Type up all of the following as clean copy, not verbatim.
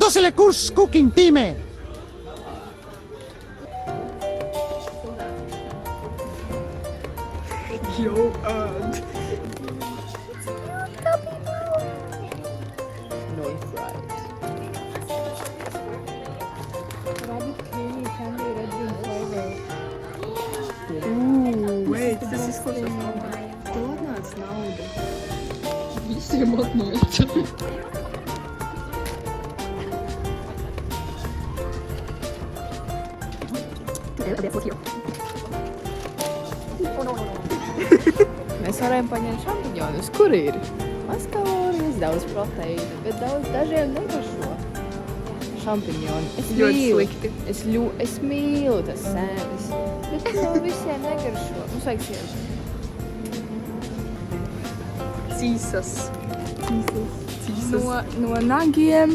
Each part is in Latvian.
Tosele kurs cooking time. Yo, North Right. Wait, tas izklausās labi. Tu atnāc naudu. Visiem atnāca. Mēs varējām paņemt šampiņonus. Kur ir? Maz kalorijas, daudz proteīna, bet dažiem negaršo. Šampiņoni. Es mīlu tas sēnes, bet to visiem negaršo. Mums vajag sievišķi. Cīsas. No nagiem,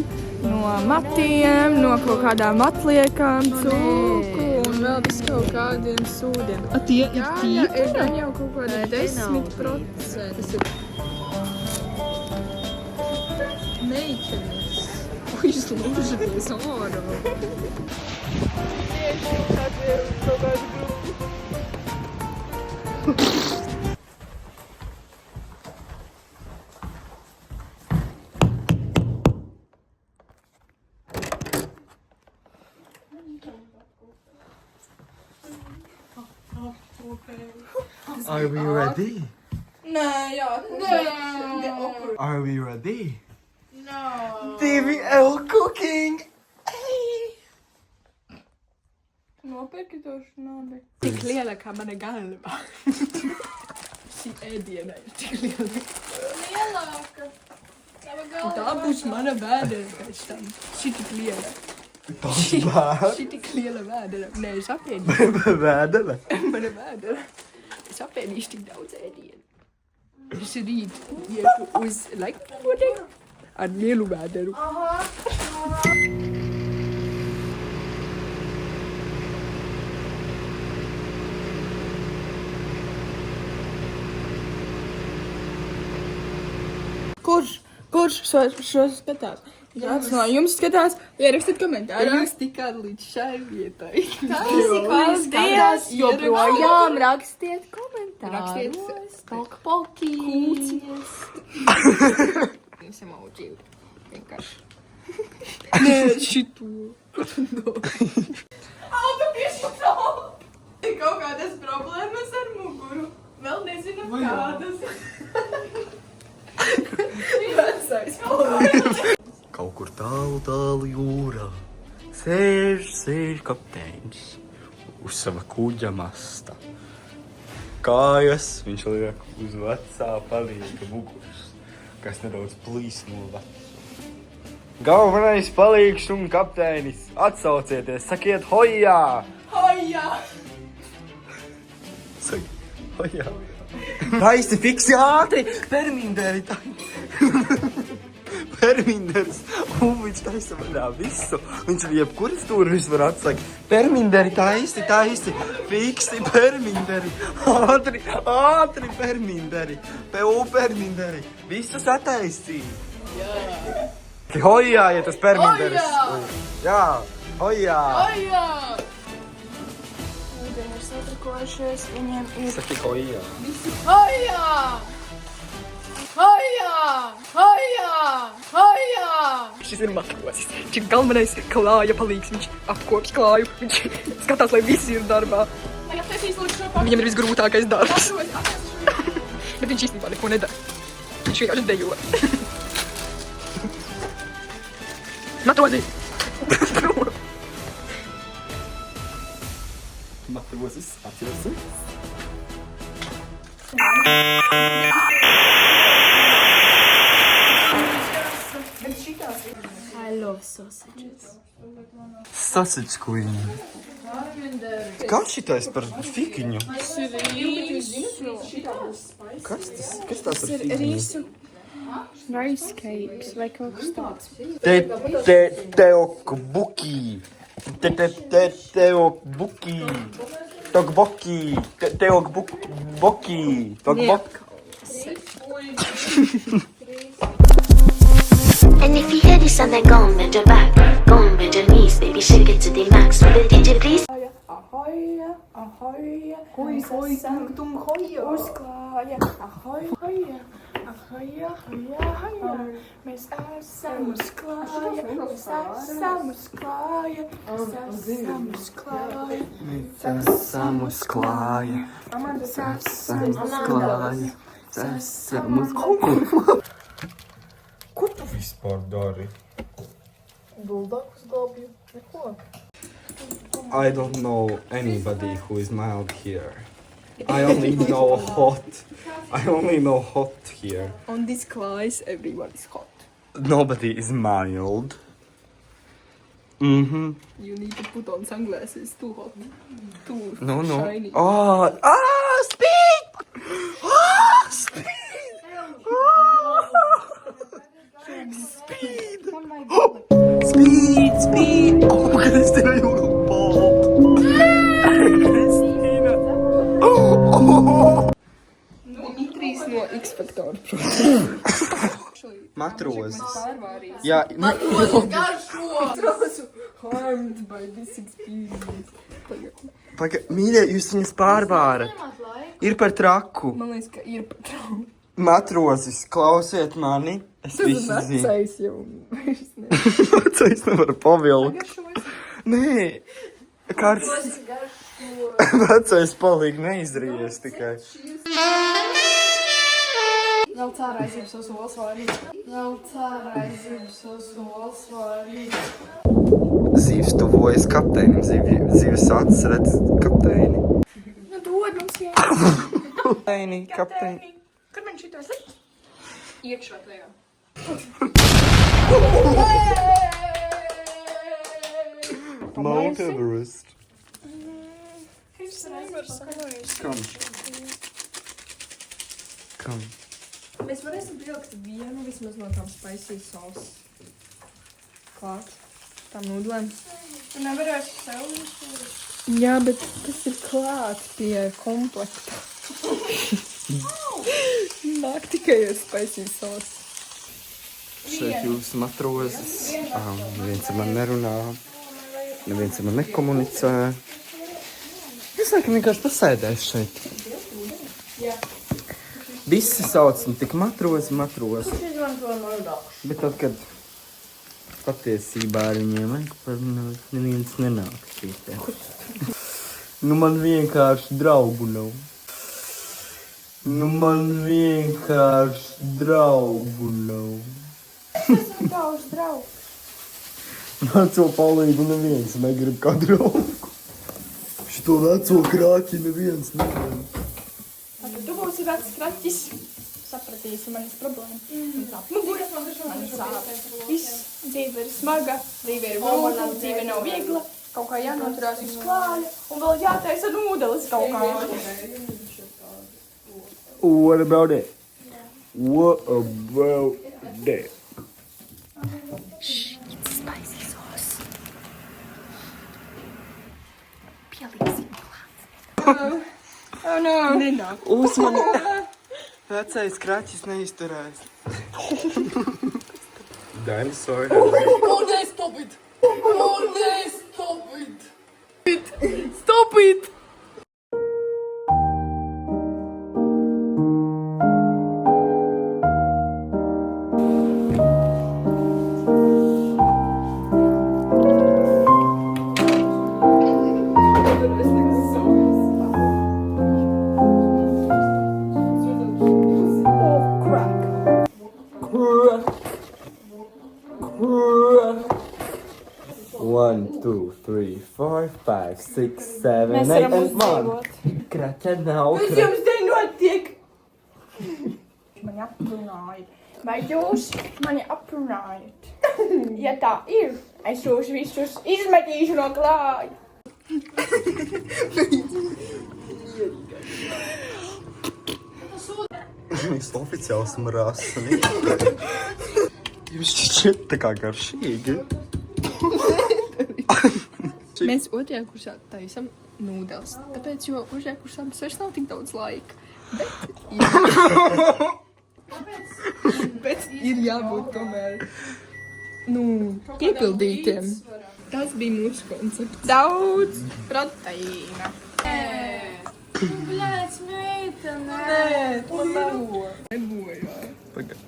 no matiem, no kaut kādām atliekām, cūku un vēl vis kaut kādiem sūdiem. A tie ir tīpa? Jā, ir jau kaut kāda 10%. Meitenes. Ui, slūžaties ārā. Tieši tādi kaut kādi grupi. Are we ready? Nē, jā. Are we ready? No. DVL cooking! Nopirki to šnobi. Tik liela kā mana galva. Šī ēdiena ir tik liela. Lielāka. Tā būs mana vēdera pēc tam. Šī tik liela. Tas bērns! Šī tik liela vēdera. Nē, es apēdīšu. Vēdera? Mana vēdera. Es apēdīšu tik daudz ēdienu. Es rīt ietu uz laikpodē ar lielu vēderu. Kurš šo skatās? Kāds no jums skatās? Ierakstiet komentārā. Jūs tikāt līdz šai vietai. Paldies! Joprojām rakstiet Rakstiet komentārus. Pokpoki. Kūciņas. Jums emoji. Vienkārši. Nē, šito. Tu kiši to. Ir kaut kādas problēmas ar muguru. Vēl nezinu kādas. Vecais palīdz. Kaut kur tālu jūrā sēž kapteinis uz sava kuģa masta. Kājas viņš liek uz vecā palīga muguras, kas nedaudz plīst no vecu. Galvenais palīgs un kapteinis, atsaucieties, sakiet hojā! Hojā! Saki, hojā! Taisi, fiksi ātri! Perminderi! Perminderis, un viņš taisa vaļā visu. Viņš jebkuras stūris var atsakt. Perminderi, taisi, fiksi, perminderi. Ātri, perminderi. PU perminderi. Visus attaisī. Jā. Hojā, ja tas perminderis. Jā, hojā. Hojā! Ūdeni ir satrakojušies, viņiem ir... Saki hojā. Hojā! Hojā! Hojā! Hojā! Šis ir matrosis. Šis galvenais klāja palīgs. Viņš apkopš klāju. Viņš skatās, lai visi ir darbā. Viņam ir visgrūtākais darbs. Bet viņš īstenībā neko nedara. Viņš vienkārši dejo. Matrozi! Matrosis, atcerasi. I love sausages. Sausage queen. Kā šitais par fikiņu? Kas tas? Kas tas ar fikiņu? Rice cakes vai kaut kas tāds. Teokbuki. Teokbuki. Tokboki. Teokbuki. Tokbok. And if you hear this and they're gone at the back, Ahoja, ahoja, tung hoja. Uzklāja, ahoja, ahoja, ahoja. Mēs esam uzklāja, mēs esam uzklāja, mēs esam uzklāja. Esam uzklāja. Esam uzklāja. Ko tu vispār dari? Buldogus glābju. Neko. I don't know anybody who is mild here. I only know hot. I only know hot here. On this class, everyone is hot. Nobody is mild. Mm-hmm. You need to put on sunglasses. Too hot. Too No, no. shiny. Oh, speed! Ah, speed! Speed! Speed, speed! Oh, Kristina, you look bald. Kristina. Oh. Dimitrijs no X-Factor. Matrozes. Pārvārījis. Jā, Harmed by this experience. Mīļie, jūs viņas pārvārat. Ir par traku. Man liekas, ka ir pat traumas. Matrozes, klausiet mani. Es Tas visu zinu. vecais jau vairs ne. Vecais nevar pavilkt. Nē, karsts. Vecais palīg neizrījies tikai. Vēl cārā aizības uz olsvārīt. Vēl cārā aizības uz olsvārīt. Zīves tuvojas kapteinim. Zīves acis redz kapteini. Nu dod mums jā. Kapteini, kapteini. Kur man šito slikt? Iekšā tajā. Mount Everest. Es nevaru saglājusi. Come. Come. Mēs varēsim pielikt vienu vismaz no tām spicy sauce. Klāt. Tām nudlēm. Tu nevarēsi sev viņš. Jā, bet tas ir klāt pie komplekta. Nāk tikai ar spicy sauce. Šeit jūsu matrozes. Neviens ar man nerunā. Neviens ar man nekomunicē. Es laikam vienkārši pasēdēšu šeit. Visi sauc man tik matrozi. Bet tad, kad patiesībā ar viņiem neviens nenāk šeit. Nu man vienkārši draugu nav. Tavs draugs. Veco palīgu neviens negrib kā draugu. Šito veco krāķi neviens negrib. Tad tu būsi vecs kraķis. Sapratīsi manas problēmas. Mugura, man sāp. Viss, dzīve ir smaga, dzīve ir grūta, dzīve nav viegla. Kaut kā jānoturās uz klāja un vēl jātaisa nūdeles kaut kā. What about it? What about that? Spicy sauce. Oh no! Nenāk. Uzmani! Vecais kraķis neizturēs. Dinosaur. Oh, no, stop it! Oh, no, stop it! Stop it! One, two, three, four, five, six, seven, Mēs eight, varam and one. uzdzīvot. Kraķa nav. Kas jums te notiek? Mani aprunāja. Vai jūs mani aprunājat? Ja tā ir, es jūs visus izmetīšu no klāja. Es oficiāli esmu rāsni. Jums šķiet tā kā garšīgi. Mēs otrajā kursā taisam nūdeles, tāpēc, jo otrajā kursā mums vairs nav tik daudz laika. Bet ir jābūt tomēr, piepildītiem. Tas bija mūsu koncepts. Daudz proteīna. Блядь, meitene! Pagaid.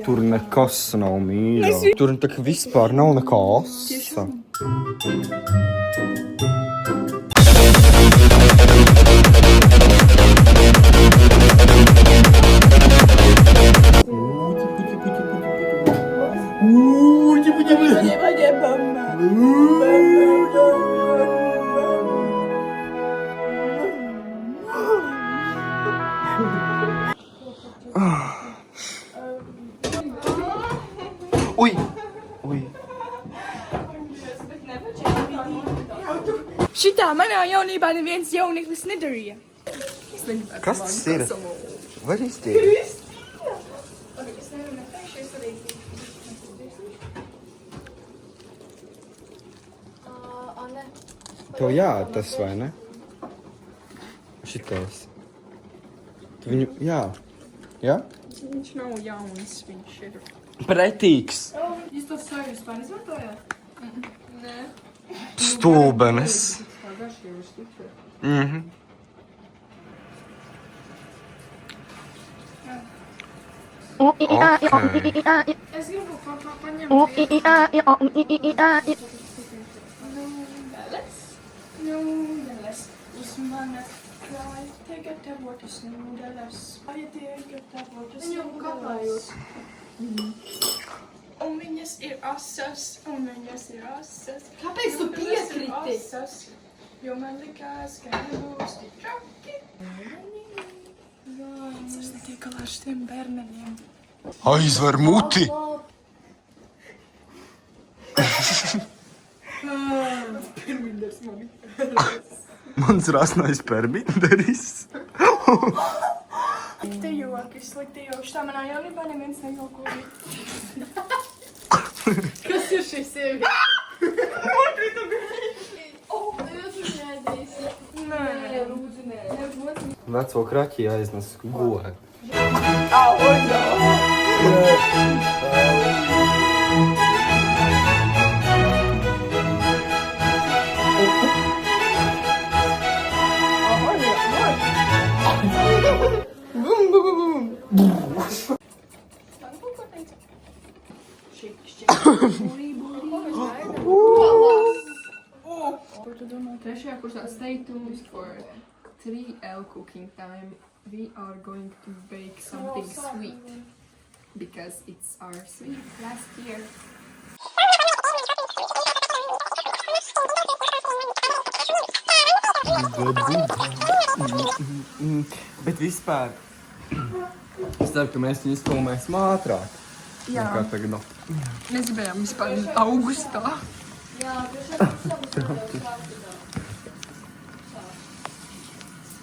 Tur nekas nav mīļā. Tur tā kā vispār nav nekā asa. Ui! Ui! Šitā manā jaunībā neviens jauneklis nedarīja. Kas tas ir? Vai iztīri? Tev tas vai ne? Šitais. Tu viņu, jā? Viņš nav jauns, viņš ir. Pretīgs. Jūs to soju vispār izmantojāt? Nē. Stulbenes. Es gribu paņemt. Nūdeles. Uz mana kāja tiek gatavotas nūdeles. Kāja tiek gatavotas nūdeles. Un viņas ir asas, Kāpēc tu piekriti? Jo man likās, ka nebūs tik traki. Es netiek galā ar šiem bērneļiem. Aizver muti! Mans rasnais perminderis. Slikti joki. Šitā manā jaunībā neviens nejokoja. Kas ir šī sieviete? Nē, lūdzu, nē. Veco kraķi aiznes goju. Trešajā kursā stay tuned for 3L cooking time. We are going to bake something sweet because it's our sweet last year. Bet vispār, es ceru, ka mēs viņu izfilmēsim ātrāk. Jā. Kā tagad no. Mēs gribējām vispār augustā.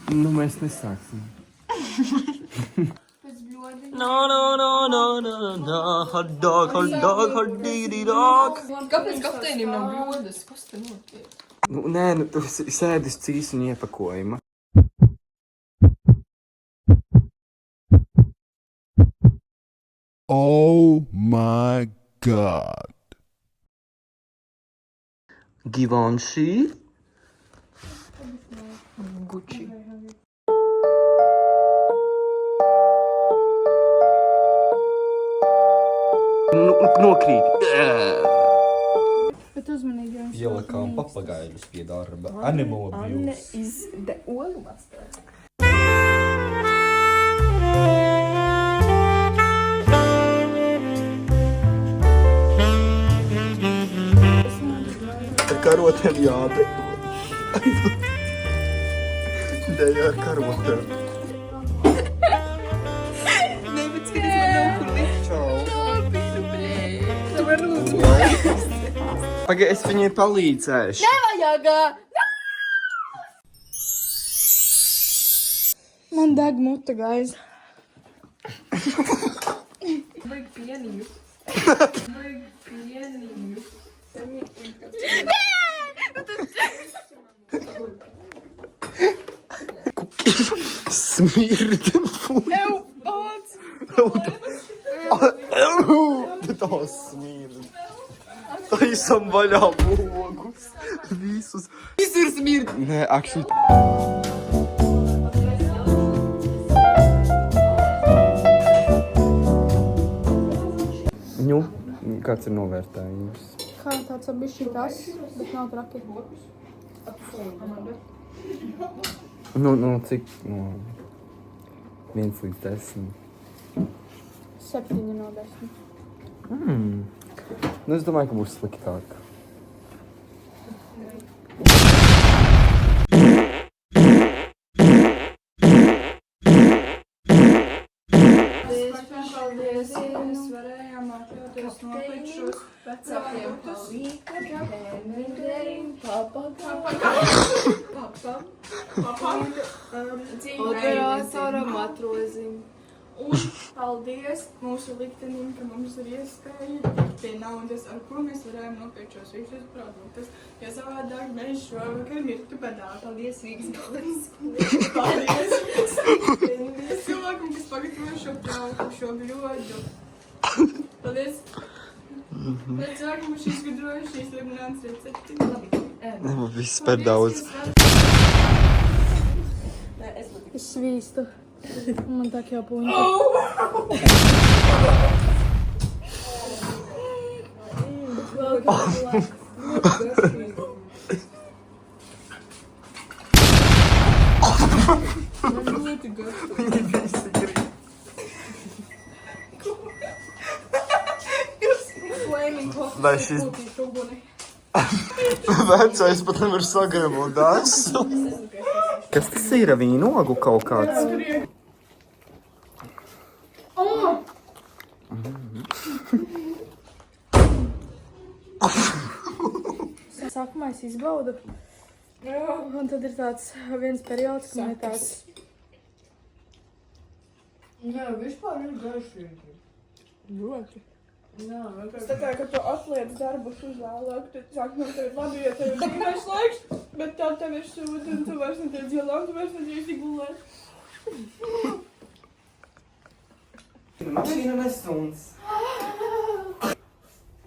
Nu, mēs nesāksim. Hot dog, Kāpēc kapteinim nav bļodas? Kas te notiek? Nu, nē, tu sēdi uz cīsu un iepakojuma. Oh my God. Givenchy. Gucci. Nokrīt. Bet uzmanīgi. Ielakām papagaļus pie darba. Animal Anne abuse. is the oil master. Ar karotēm jādek. Dēļ ar karotēm. Nevis, ka es man nav kur likt. Čau. Tu var lūdzu. Pagaid, es viņai palīdzēšu. Nevajag! Man deg muta, guys. Vajag pienīju. Vajag pienīju. Smirda. Ew, pats! Tā. smird. Taisam vaļā logus. Visus. Visur smird. Nē, actually. Nu, kāds ir novērtējums? Kā tāds bišķi tas, bet nav traki. Nu, cik? No 1 līdz 10. 7 no 10. Nu, es domāju, ka būs sliktāk. Paldies, mēs varējām atļauties nopirkt šos vecākiem operatoram, matrozim. Un paldies mūsu liktenim, ka mums ir iespēja tikt pie naudas, ar ko mēs varējām nopirkt šos visus produktus. Jo savādāk mēs šovakar mirtu badā. Paldies, Rīgas galvenais. Paldies cilvēkam, kas pagatavoja šo trauku, šo bļodu. Paldies. Paldies cilvēkam, kas izgudroja šīs limonādes recepti. Labi. Viss par daudz. Es svīstu. Man tā kā puņa. Vai šis vecais pat nevar sagremot dāsu? Kas tas ir? Vīnogu kaut kāds? Sākumā es izbaudu. Un tad ir tāds viens periods, ka man ir tāds... Jā, vispār ir garšīgi. Ļoti. Jā, Tā kā, kad tu atliec darbus uz vēlāk, tad sāk no tevi labi, jo tev ir dzīvēs laiks, bet tā tev ir sūda un tu vairs netiec ielā un tu vairs netiec gulēt. Mašīna nesuns.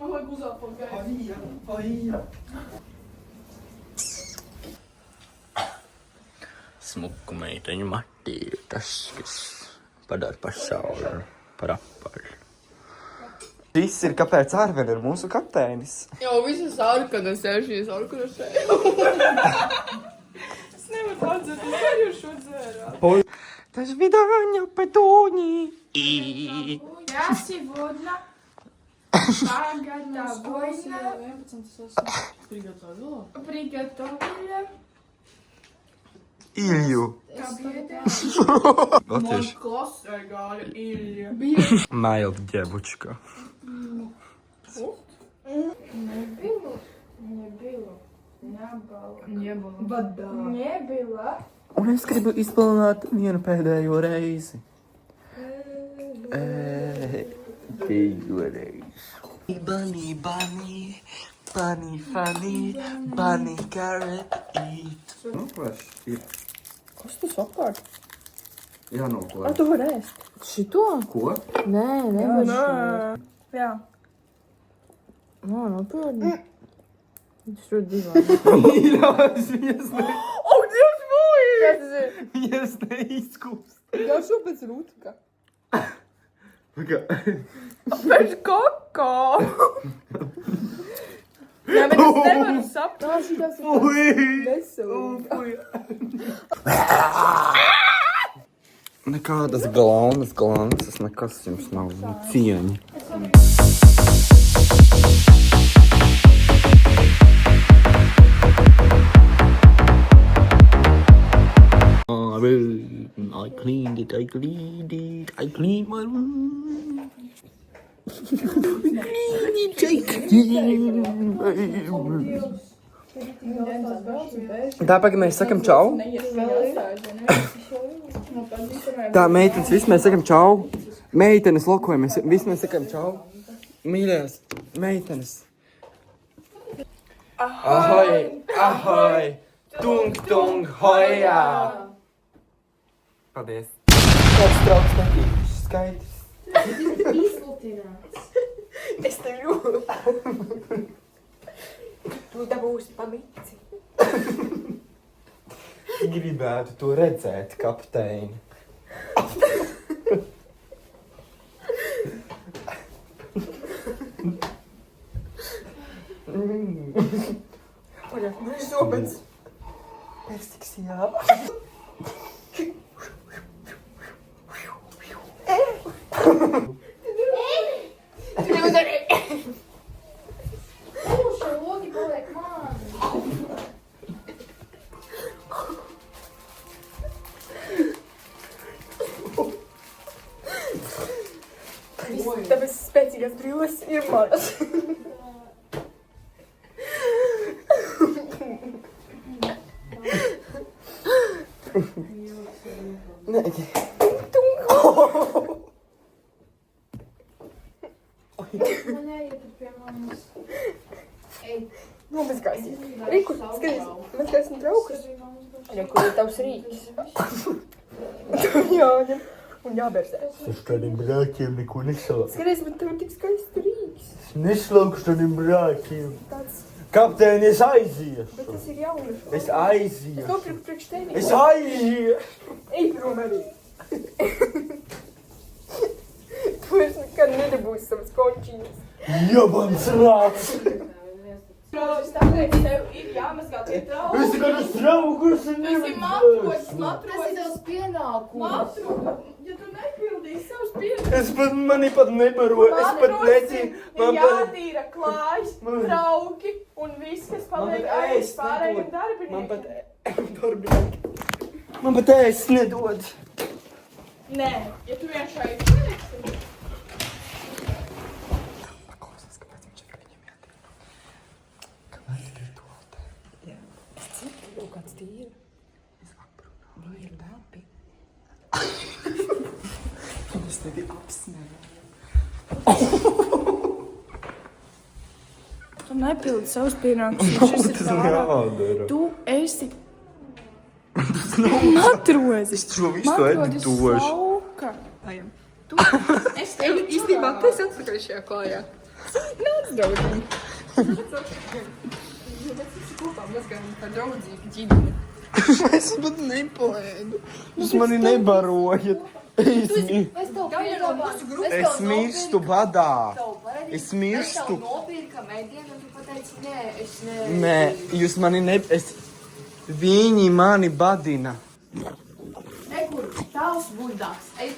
Man vajag uzāpot gaisu. Paija. Smuku meiteņu matītas, kas padara pasauli par apaļu. Šis ir kāpēc Arvena ir mūsu kapteinis. Jau visas sarkanas ir šīs sarkanas sēž. Es nevaru atzēt, es arī ar šo dzērā. Tas vidāņa petūņi. Я сегодня приготовила Илью. кабеля. Latvieši. Klasē gāja Ilja. Maila ģēbučka. Не было. Un es gribu izpilnāt vienu pēdējo reizi. Pēdējo reizi. Bunny, bunny, bunny, funny, bunny, carrot, eat. Nu, plaši ir. Kas tas apkārt? Jā, no ko. Tu vari ēst. Šito? Ko? Nē, nevar. Jā. Nā, nopietni. Tas ļoti divāni. Mīļās, viņas O, Dievs, mūj! Kas tas ir? viņas neizkūst. Jā, šo pēc rūtika. Pēc Pēc kakā. Jā, bet es nevaru saprast. Tas ir veselīgi. Nekādas galaunas glances, nekas jums nav cieņa. I cleaned it, I cleaned it, I cleaned my room. Tā, pagaid, mēs sakam čau. Tā, meitenes, visi mēs sakam čau. Meitenes, lokojamies, visi mēs sakam čau. Mīļās, meitenes. Ahoj, ahoj, tung, tung, hojā. Paldies. Kāds trauks netīšs, skaidrs. Es tev jūtu. Tu dabūsi pamici. Gribētu to redzēt, kapteini. Paļāk, brīž zobens. Persiks, jā. Tu neuzdarīji. Puša, logi paliek man. Tāpēc spēcīgās brilles ir manas. Nē, Man jāiet pie manas. Ej. Nomazgāsi. Riku, skaties, mazgāsim traukus. Ja, kur ir tavs rīks? Jāņem un jāberzē. Es tādiem brāķiem neko nesalāku. Skaties, bet tev ir tik skaists rīks. Neslauku tādiem brāķiem. Tāds, Kapteini, es aiziešu. bet tas ir jaunas. Es aiziešu. Nopirku priekš tevi. Es aiziešu. Ej prom arī. Tu vairs nekad nedabūsi savas končīnas. Jabans rāks. Tāpēc tev ir jāmazgā tie trauki. Es kādas traukus Tas ir Matros. Tas ir tavs pienākums. Ja tu nepildīsi savus pienākumus. Es pat mani pat nebaro, es pat necīnu. Ir jātīra klājas, trauki un viss, kas paliek aiz pārējiem darbiniekiem. Man pat ēst nedod. Nē, ja tu vien šeit paliksi. Paklausies, kāpēc viņš ar viņiem jātīra. Kāpēc ir virtuāli? Jā. Cik kaut kāds tīra? Es aprunāju. Nu ir labi. Es tevi apsmēju. Tu nepildi savus pienākumus. Tas jādara. Tu esi matrozis. Es šo visu editošu. Sauka. Ejam. Tu es tev īstenībā tas atpakaļ šajā klājā. Nāc, draugi. Mēs kopā mazgājam tā draudzīga ģimene. Es pat nepalēdu. Jūs mani nebarojat. Es mirstu badā. Es mirstu. Nopirkam ēdienu un tu pateici, nē, es nē. Nē, jūs mani ne... Viņi mani badina. Nekur, tavs buļdāks. Ej,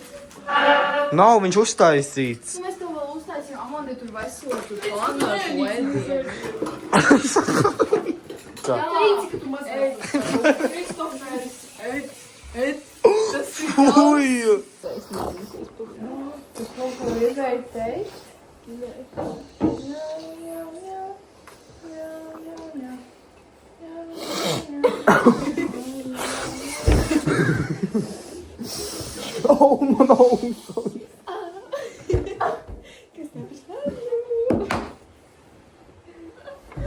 Nav viņš uztaisīts. nu mēs tev vēl uztaisījām, Amanda, tur veselu, tur plānošu ēdienu. Jā, līdzi, ka tu mazliet. Kristofers, ej. Tas ir Uju! tas kaut ko gribēju teikt. Oh, man ausu!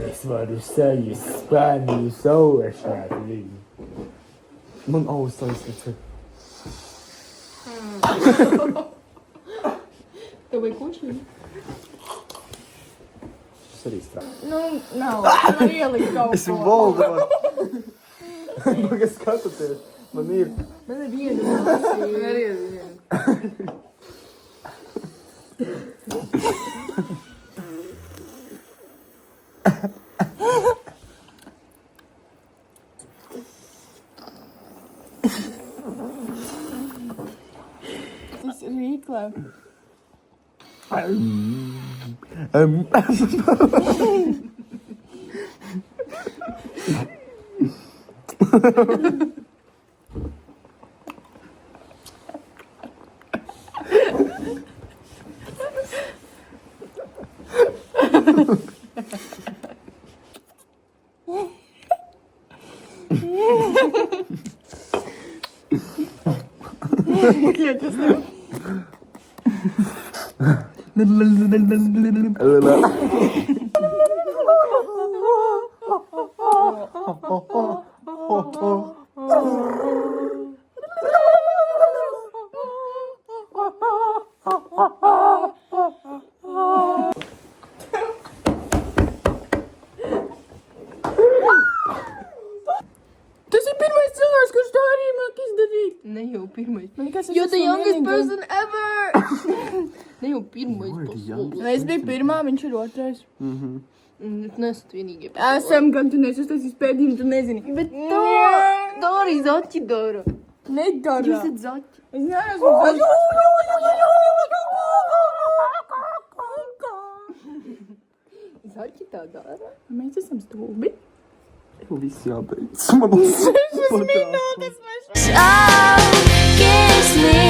Es varu sajust Spāniju saušā ar viņu. Man ausu aizsaka. Tev vai kučiņi? Tas arī strādā. Nu, nav. Tu var ielikt kaut Es volgu. Pagad skatoties. Man ir. Man ir viena. Man ir viena. Tas ir rīklē. Man liekas, You're the youngest vienīgā. person ever! Ne jau pirmais pasaules. Es biju pirmā, viņš ir otrais. Es nesat vienīgie. Esam, gan tu nesi uztaisījis pēdījumu, tu nezini. Bet To! Dori, zaķi dara. nedara. Jūs esat zaķi. Es neesmu zaķis. Zaķi tā dara. Mēs esam stulbi. Viss jābeidz. Man būs Minūtes mēs So kiss me